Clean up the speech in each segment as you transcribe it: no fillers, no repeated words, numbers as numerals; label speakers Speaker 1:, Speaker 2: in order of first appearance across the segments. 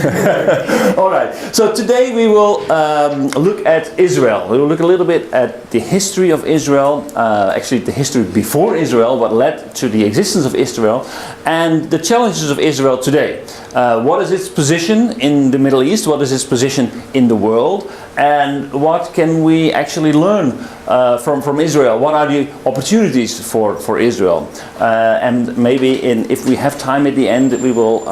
Speaker 1: All right. So today we will look at Israel. We will look a little bit at the history of Israel, actually the history before Israel, what led to the existence of Israel, and the challenges of Israel today. What is its position in the Middle East? What is its position in the world? And what can we actually learn from Israel? What are the opportunities for Israel? And maybe if we have time at the end, we will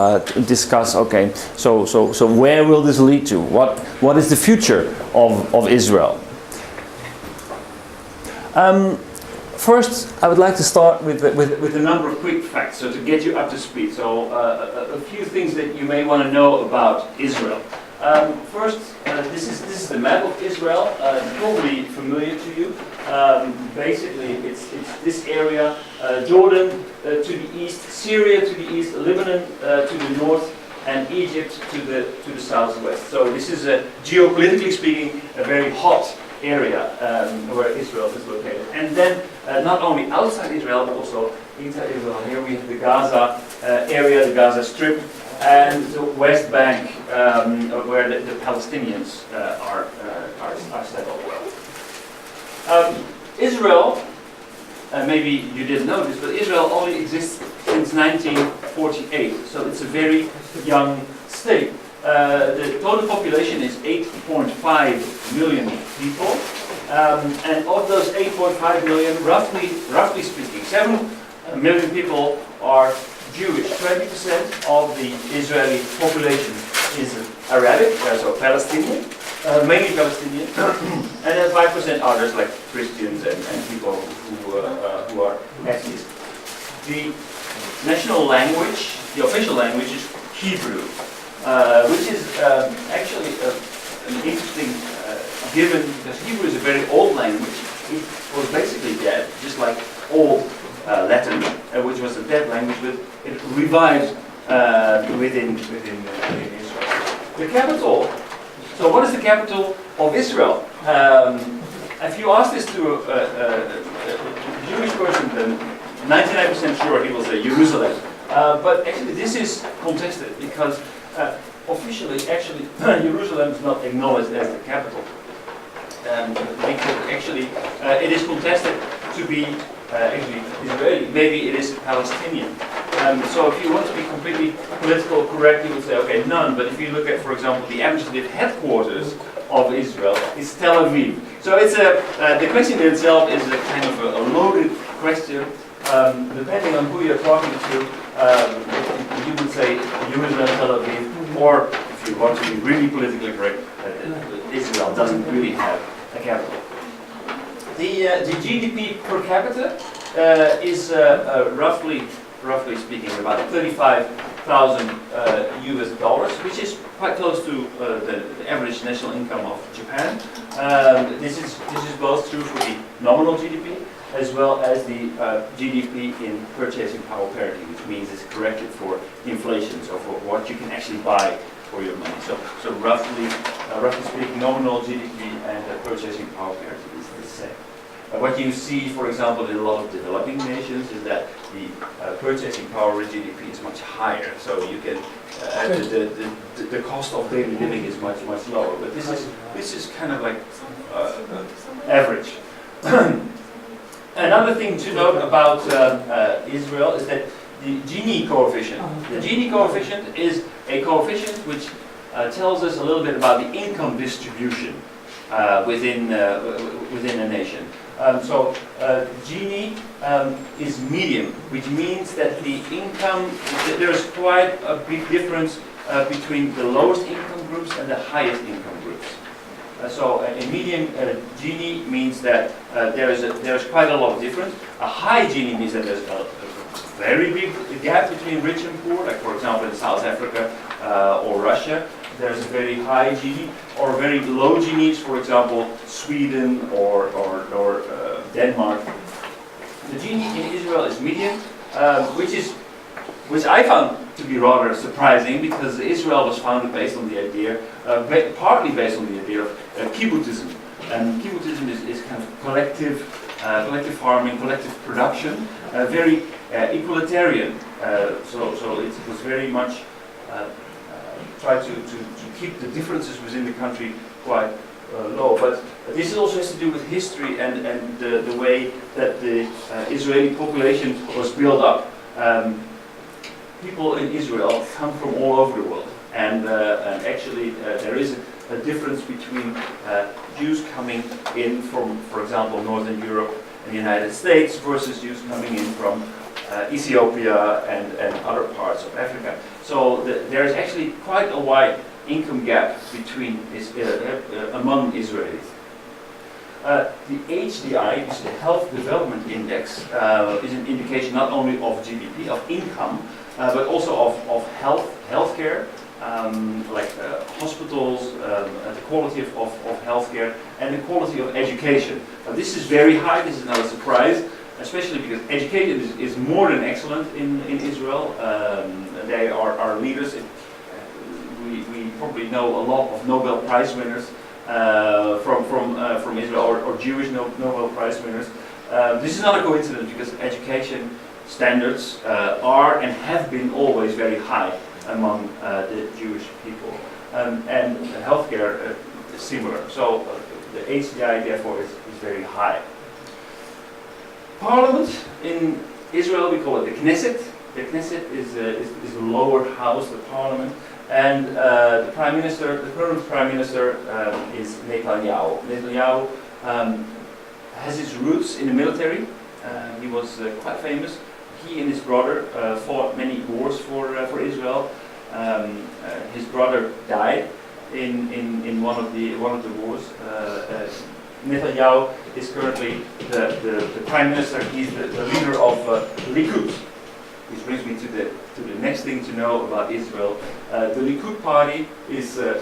Speaker 1: discuss. Okay, so where will this lead to? What is the future of Israel? First, I would like to start with a number of quick facts, so to get you up to speed. So a few things that you may want to know about Israel. First, this is the map of Israel, probably familiar to you. Basically, it's this area, Jordan to the east, Syria to the east, Lebanon to the north, and Egypt to the southwest. So this is, geopolitically speaking, a very hot area where Israel is located. And then not only outside Israel, but also inside Israel. Here we have the Gaza area, the Gaza Strip, and the West Bank, where the Palestinians are settled. Israel, maybe you didn't know this, but Israel only exists since 1948, so it's a very young state. The total population is 8.5 million people, and of those 8.5 million, roughly speaking, 7 million people are Jewish. 20% of the Israeli population is Arabic, so Palestinian, mainly Palestinian, and then 5% others like Christians and people who are atheists. The national language, the official language, is Hebrew, which is actually an interesting given, because Hebrew is a very old language. It was basically dead, just like old Latin, which was a dead language, but it revived within Israel. The capital. So, what is the capital of Israel? If you ask this to a Jewish person, then 99% sure he will say Jerusalem. But actually, this is contested because officially, actually, Jerusalem is not acknowledged as the capital. Actually, it is contested to be actually Israeli. Maybe it is Palestinian. So if you want to be completely political correct, you would say, okay, none. But if you look at, for example, the administrative headquarters of Israel, it's Tel Aviv. So it's the question in itself is a kind of a loaded question. Depending on who you're talking to, you would say Jerusalem, Tel Aviv, or if you want to be really politically correct, Israel doesn't really have a capital. The GDP per capita is roughly speaking, about 35,000 US dollars, which is quite close to the average national income of Japan. This is both true for the nominal GDP as well as the GDP in purchasing power parity, which means it's corrected for inflation, so for what you can actually buy for your money. So roughly speaking, nominal GDP and purchasing power parity is the same. What you see, for example, in a lot of developing nations is that the purchasing power of GDP is much higher. So you can the cost of daily living is much lower. But this is kind of like average. Another thing to note about Israel is that the Gini coefficient. The Gini coefficient is a coefficient which tells us a little bit about the income distribution within a nation. So Gini is medium, which means that the income, there's quite a big difference between the lowest income groups and the highest income groups. So a medium Gini means that there's quite a lot of difference. A high Gini means that there's a very big gap between rich and poor, like for example in South Africa or Russia. There's a very high Gini, or very low Ginis, for example, Sweden or Denmark. The Gini in Israel is medium, which I found to be rather surprising, because Israel was founded based on the idea, partly based on the idea of kibbutzism. And kibbutzism is kind of collective farming, collective production, very egalitarian. So it was very much try to keep the differences within the country quite low. But this also has to do with history and the way that the Israeli population was built up. People in Israel come from all over the world, and actually there is a difference between Jews coming in from, for example, Northern Europe and the United States versus Jews coming in from Ethiopia and other parts of Africa. So there is actually quite a wide income gap between among Israelis. The HDI, which is the Health Development Index, is an indication not only of GDP, of income, but also of healthcare, like hospitals, the quality of healthcare, and the quality of education. This is very high. This is not a surprise, especially because education is more than excellent in Israel. They are leaders. We probably know a lot of Nobel Prize winners from Israel, or Jewish Nobel Prize winners. This is not a coincidence, because education standards are and have been always very high among the Jewish people, and healthcare is similar. So the HDI therefore is very high. Parliament in Israel, we call it the Knesset. The Knesset is the lower house, the parliament, and the prime minister, the current prime minister, is Netanyahu. Netanyahu has his roots in the military. He was quite famous. He and his brother fought many wars for Israel. His brother died in one of the wars. Netanyahu is currently the prime minister. He's the leader of Likud. Which brings me to the next thing to know about Israel. The Likud party is the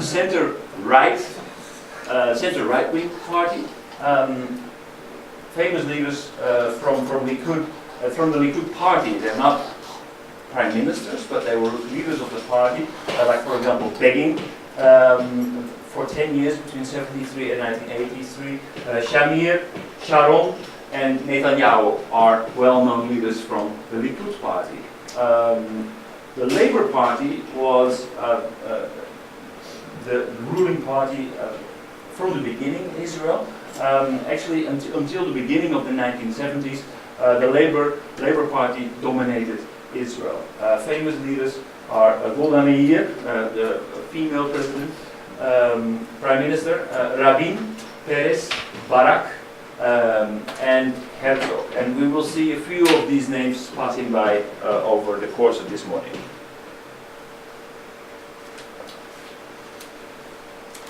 Speaker 1: center right wing party. Famous leaders from Likud, from the Likud party. They're not prime ministers, but they were leaders of the party. Like, for example, Begin, for 10 years between 1973 and 1983. Shamir, Sharon, and Netanyahu are well-known leaders from the Likud party. The Labour Party was the ruling party from the beginning in Israel. Actually, until the beginning of the 1970s, the Labour Party dominated Israel. Famous leaders are Golda Meir, the female president, Prime Minister, Rabin, Peres, Barak, and Herzog. And we will see a few of these names passing by over the course of this morning.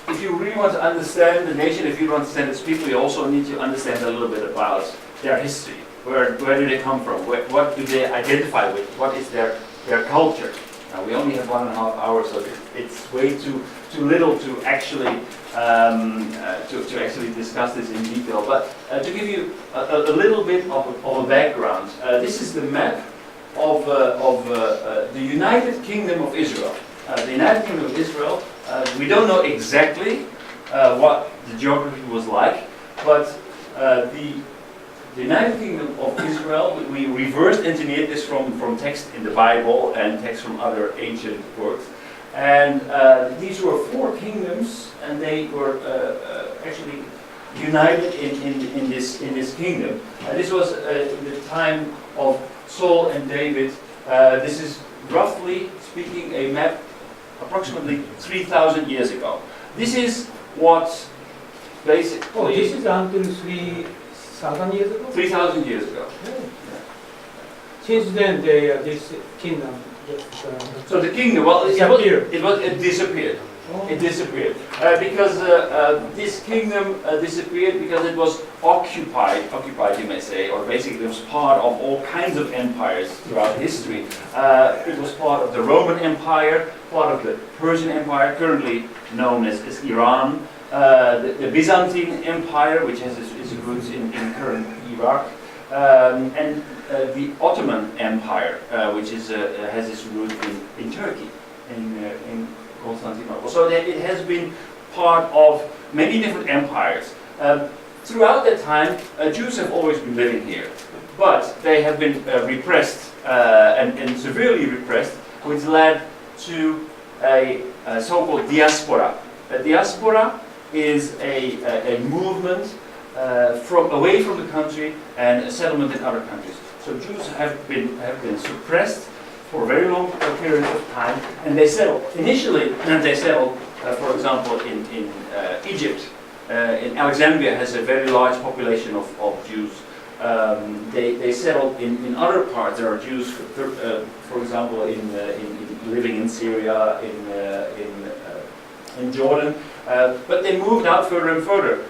Speaker 1: If you really want to understand the nation, if you want to understand its people, you also need to understand a little bit about their history. Where do they come from? What do they identify with? What is their culture? Now, we only have 1.5 hours, so it's way too little to actually discuss this in detail. But to give you a little bit of a background, this is the map of the United Kingdom of Israel. The United Kingdom of Israel. We don't know exactly what the geography was like, but the United Kingdom of Israel, we reverse engineered this from text in the Bible and text from other ancient works. And these were 4 kingdoms, and they were actually united in this kingdom. This was the time of Saul and David. This is, roughly speaking, a map approximately 3,000 years ago. This is what basically...
Speaker 2: Oh, this is until 3,000 years ago?
Speaker 1: 3,000 years ago.
Speaker 2: Yeah. Since then, this kingdom just...
Speaker 1: So the kingdom, well, it disappeared.
Speaker 2: Oh.
Speaker 1: It disappeared. Because this kingdom disappeared because it was occupied you may say, or basically it was part of all kinds of empires throughout history. It was part of the Roman Empire, part of the Persian Empire, currently known as Iran, the Byzantine Empire, which has its roots in current Iraq, and the Ottoman Empire, which has its roots in Turkey, in Constantinople. So that it has been part of many different empires. Throughout that time, Jews have always been living here, but they have been repressed and severely repressed which led to a so-called diaspora. A diaspora is a movement away from the country and a settlement in other countries. So Jews have been suppressed for a very long period of time, and they settled. Initially, they settled, for example, in Egypt. In Alexandria has a very large population of Jews. They settled in other parts. There are Jews, for example, living in Syria, in Jordan, but they moved out further and further.